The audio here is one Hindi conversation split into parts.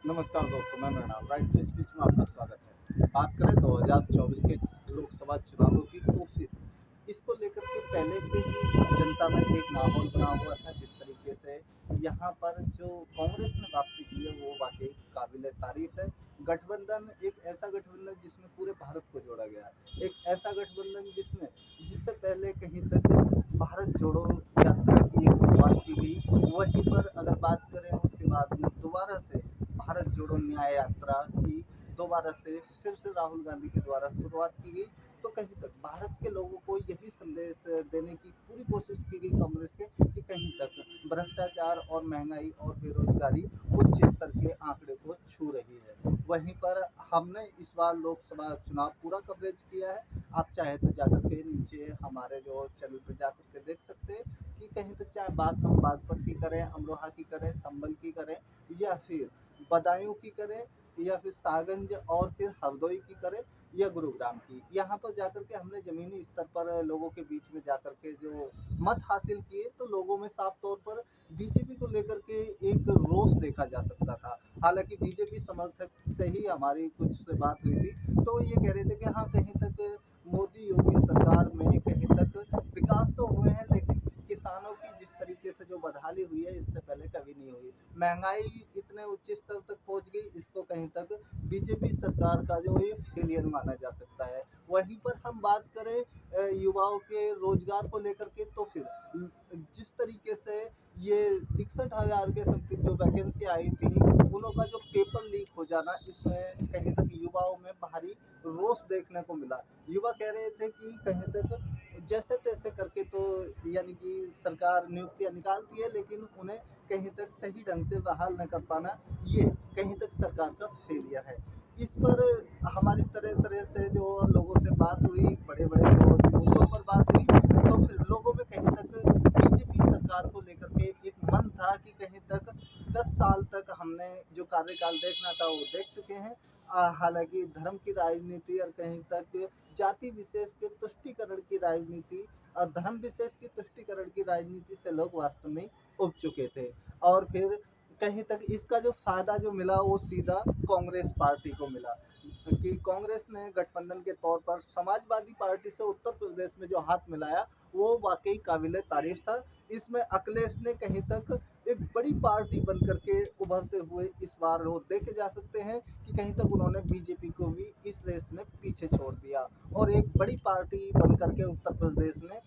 नमस्कार दोस्तों, मैं मृणाल राइट टू स्पीच में आपका स्वागत है। बात करें 2024 के लोकसभा चुनावों की, तो फिर इसको लेकर के पहले से ही जनता में एक माहौल बना हुआ था। जिस तरीके से यहाँ पर जो कांग्रेस ने वापसी की है वो वाकई काबिल तारीफ है। गठबंधन एक ऐसा गठबंधन जिसमें पूरे भारत को जोड़ा गया है, एक ऐसा गठबंधन जिससे पहले कहीं तक भारत जोड़ो यात्रा की एक शुरुआत की गई। वहीं पर अगर बात करें उसके बाद में दोबारा से भारत जोड़ो न्याय यात्रा की दोबारा से फिर से राहुल गांधी के द्वारा शुरुआत की गई। तो कहीं तक भारत के लोगों को यही संदेश देने की पूरी कोशिश की गई कांग्रेस के कि कहीं तक भ्रष्टाचार और महंगाई और बेरोजगारी उच्च स्तर के आंकड़े को छू रही है। वहीं पर हमने इस बार लोकसभा चुनाव पूरा कवरेज किया है। आप चाहे तो जाकर के नीचे हमारे जो चैनल पर जाकर के देख सकते हैं कि कहीं तक चाहे बात हम बागपत की करें, अमरोहा की करें, संभल की करें या फिर बदायूं की करें या फिर सागंज और फिर हरदोई की करें या गुरुग्राम की, यहाँ पर जाकर के हमने जमीनी स्तर पर लोगों के बीच में जाकर के जो मत हासिल किए, तो लोगों में साफ तौर पर बीजेपी को लेकर के एक रोष देखा जा सकता था। हालांकि बीजेपी समर्थक से ही हमारी कुछ से बात हुई थी, तो ये कह रहे थे कि हाँ, कहीं तक मोदी योगी सरकार में कहीं तक विकास तो हुए हैं, लेकिन किसानों की जिस तरीके से जो बदहाली हुई है इससे पहले कभी नहीं हुई। महंगाई इतने उच्च स्तर तक पहुंच गई, इसको कहीं तक बीजेपी सरकार का जो ये फेलियर माना जा सकता है। वहीं पर हम बात करें युवाओं के रोजगार को लेकर के, तो फिर जिस तरीके से ये 61,000 के समथिंग जो वैकेंसी आई थी, उनों का जो पेपर लीक हो जाना, इसमें कहीं तक युवाओं में भारी रोष देखने को मिला। युवा कह रहे थे कि कहीं तक जैसे तैसे करके तो यानी कि सरकार नियुक्तियां निकालती है, लेकिन उन्हें कहीं तक सही ढंग से बहाल न कर पाना, ये कहीं तक सरकार का फेलियर है। इस पर हमारी तरह तरह से जो लोगों से बात हुई, बड़े बड़े जो मुद्दों पर बात हुई, तो फिर लोगों में कहीं तक बीजेपी सरकार को लेकर के एक मन था कि कहीं तक 10 साल तक हमने जो कार्यकाल देखना था वो देख चुके हैं। हालांकि धर्म की राजनीति और कहीं तक जाति विशेष के तुष्टिकरण की राजनीति और धर्म विशेष की तुष्टिकरण की राजनीति से लोग वास्तव में उब चुके थे। और फिर कहीं तक इसका जो फायदा जो मिला वो सीधा कांग्रेस पार्टी को मिला, कि कांग्रेस ने गठबंधन के तौर पर समाजवादी पार्टी से उत्तर प्रदेश में जो हाथ मिलाया वो वाकई काबिले तारीफ था। इसमें अखिलेश ने कहीं तक एक बड़ी पार्टी बन करके उभरते हुए इस बार वो देखे जा सकते हैं कि कहीं तक उन्होंने बीजेपी को भी इस रेस में पीछे छोड़ दिया और एक बड़ी पार्टी बन करके उत्तर प्रदेश में,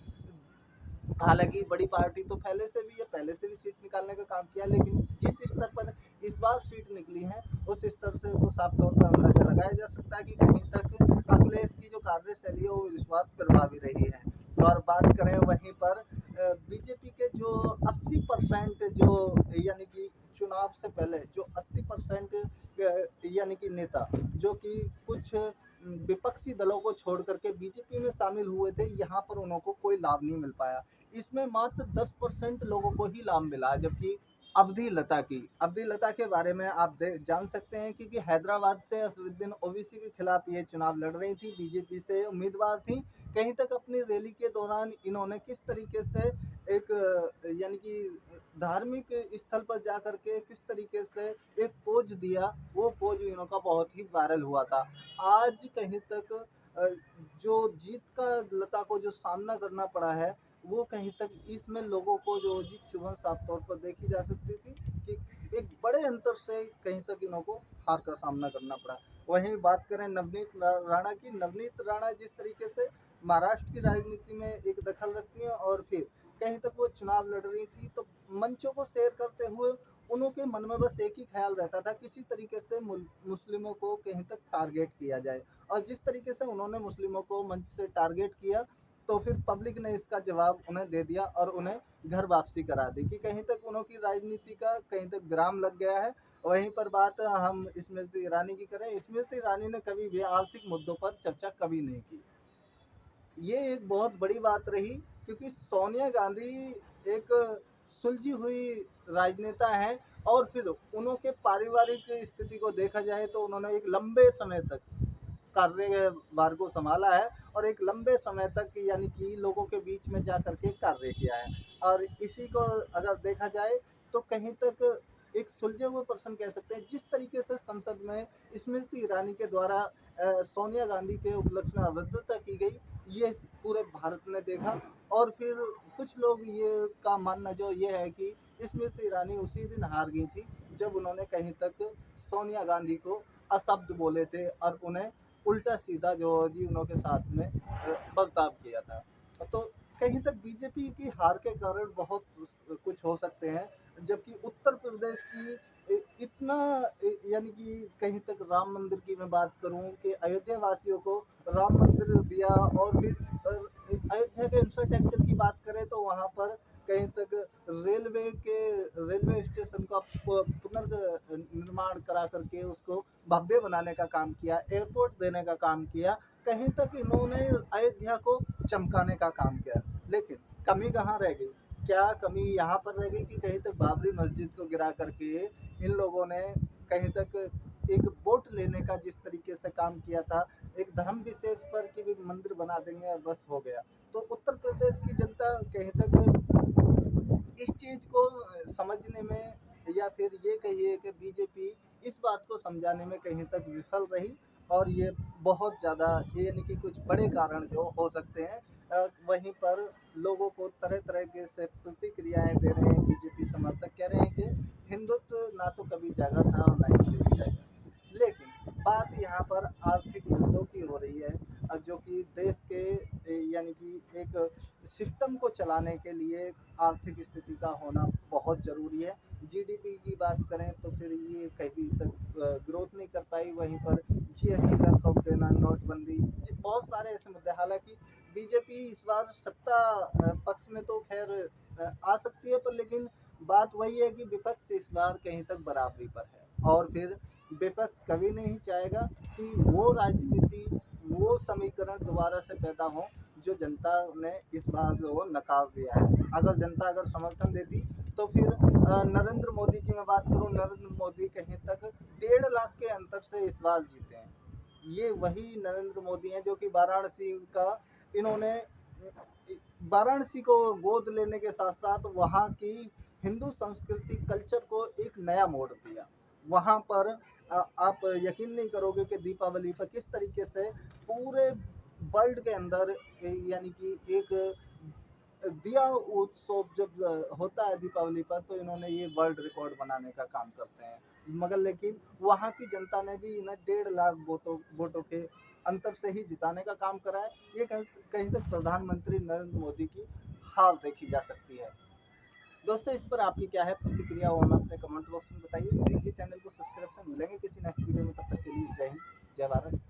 हालांकि बड़ी पार्टी तो पहले से भी है, पहले से भी सीट निकालने का काम किया, लेकिन जिस स्तर पर इस बार सीट निकली है उस स्तर से तो साफ तौर पर अंदाजा लगाया जा सकता है कि कहीं तक अखिलेश की जो कार्यशैली है वो विश्वास प्रभावी रही है। और बात करें वहीं पर बीजेपी के जो 80% जो यानी कि चुनाव से पहले जो 80% यानी कि नेता जो कि कुछ विपक्षी दलों को छोड़ करके बीजेपी में शामिल हुए थे, यहाँ पर उनको कोई लाभ नहीं मिल पाया। इसमें मात्र 10% लोगों को ही लाभ मिला, जबकि अब्दी लता के बारे में आप जान सकते हैं, क्योंकि हैदराबाद से असदुद्दीन ओवैसी के खिलाफ ये चुनाव लड़ रही थी, बीजेपी से उम्मीदवार थी। कहीं तक अपनी रैली के दौरान इन्होंने किस तरीके से एक यानी कि धार्मिक स्थल पर जा करके किस तरीके से एक पोज दिया, वो पोज इनका बहुत ही वायरल हुआ था। आज कहीं तक जो जीत का लता को जो सामना करना पड़ा है, वो कहीं तक इसमें लोगों को जो जीत चुभन साफ तौर पर देखी जा सकती थी कि एक बड़े अंतर से कहीं तक इनको हार का सामना करना पड़ा। वहीं बात करें नवनीत राणा की, नवनीत राणा जिस तरीके से महाराष्ट्र की राजनीति में एक दखल रखती है और फिर कहीं तक वो चुनाव लड़ रही थी, तो मंचों को शेयर करते हुए उनके मन में बस एक ही ख्याल रहता था, किसी तरीके से मुस्लिमों को कहीं तक टारगेट किया जाए। और जिस तरीके से उन्होंने मुस्लिमों को मंच से टारगेट किया, तो फिर पब्लिक ने इसका जवाब उन्हें दे दिया और उन्हें घर वापसी करा दी, कि कहीं तक उनकी राजनीति का कहीं तक विराम लग गया है। वहीं पर बात हम स्मृति ईरानी की करें, स्मृति ईरानी ने कभी भी आर्थिक मुद्दों पर चर्चा कभी नहीं की। ये एक बहुत बड़ी बात रही, क्योंकि सोनिया गांधी एक सुलझी हुई राजनेता है और फिर उनके पारिवारिक स्थिति को देखा जाए तो उन्होंने एक लंबे समय तक कार्यभार को संभाला है और एक लंबे समय तक यानी कि लोगों के बीच में जा करके कार्य किया है। और इसी को अगर देखा जाए तो कहीं तक एक सुलझे हुए पर्सन कह सकते हैं। जिस तरीके से संसद में स्मृति ईरानी के द्वारा सोनिया गांधी के उपलक्ष्य में अभद्रता की गई, ये पूरे भारत ने देखा। और फिर कुछ लोग ये का मानना जो ये है कि स्मृति ईरानी उसी दिन हार गई थी जब उन्होंने कहीं तक सोनिया गांधी को अशब्द बोले थे और उन्हें उल्टा सीधा जो जी उनके साथ में बर्ताव किया था। तो कहीं तक बीजेपी की हार के कारण बहुत कुछ हो सकते हैं, जबकि उत्तर प्रदेश की इतना यानी कि कहीं तक राम मंदिर की मैं बात करूं कि अयोध्या वासियों को राम मंदिर दिया। और फिर अयोध्या के इंफ्रास्ट्रक्चर की बात करें तो वहां पर कहीं तक रेलवे स्टेशन का पुनर्निर्माण करा करके उसको भव्य बनाने का काम किया, एयरपोर्ट देने का काम किया। कहीं तक इन्होंने अयोध्या को चमकाने का काम किया। लेकिन कमी कहाँ रह गई? क्या कमी यहाँ पर रह गई कि कहीं तक बाबरी मस्जिद को गिरा करके इन लोगों ने कहीं तक एक वोट लेने का जिस तरीके से काम किया था, एक धर्म विशेष पर कि भी मंदिर बना देंगे और बस हो गया। तो उत्तर प्रदेश की जनता कहीं तक इस चीज को समझने में, या फिर ये कहिए कि बीजेपी इस बात को समझाने में कहीं तक विफल रही। और ये बहुत ज़्यादा यानी कि कुछ बड़े कारण जो हो सकते हैं। वहीं पर लोगों को तरह तरह के से प्रतिक्रियाएं दे रहे हैं बीजेपी समर्थक, कह रहे हैं कि हिंदुत्व ना तो कभी जागा था और ना ही कभी जाएगा। लेकिन बात यहाँ पर आर्थिक मुद्दों की हो रही है, जो कि देश के यानी कि एक सिस्टम को चलाने के लिए आर्थिक स्थिति का होना बहुत ज़रूरी है। जीडीपी की बात करें तो फिर ये कभी तक ग्रोथ नहीं कर पाई। वहीं पर जीएसटी का थोप देना, नोटबंदी, बहुत सारे ऐसे मुद्दे। हालांकि बीजेपी इस बार सत्ता पक्ष में तो खैर आ सकती है, पर लेकिन बात वही है कि विपक्ष इस बार कहीं तक बराबरी पर है। और फिर विपक्ष कभी नहीं चाहेगा कि वो राजनीति, वो समीकरण दोबारा से पैदा हो जो जनता ने इस बार जो नकार दिया है। अगर जनता अगर समर्थन देती तो फिर नरेंद्र मोदी की मैं बात करूं, नरेंद्र मोदी कहीं तक 1.5 लाख के अंतर से इस बार जीते हैं। ये वही नरेंद्र मोदी हैं जो कि वाराणसी का इन्होंने वाराणसी को गोद लेने के साथ साथ वहाँ की हिंदू संस्कृति कल्चर को एक नया मोड़ दिया। वहाँ पर आप यकीन नहीं करोगे कि दीपावली पर किस तरीके से पूरे वर्ल्ड के अंदर यानी कि एक दिया उत्सव जब होता है दीपावली पर, तो इन्होंने ये वर्ल्ड रिकॉर्ड बनाने का काम करते हैं। मगर लेकिन वहाँ की जनता ने भी इन्हें 1.5 लाख वोटों के अंतर से ही जिताने का काम करा है। ये कहीं तक प्रधानमंत्री नरेंद्र मोदी की हार देखी जा सकती है। दोस्तों, इस पर आपकी क्या है प्रतिक्रिया, वो हमें अपने कमेंट बॉक्स में बताइए। देखिए चैनल को सब्सक्राइब से मिलेंगे किसी नेक्स्ट वीडियो में, तब तक के लिए जय हिंद, जय भारत।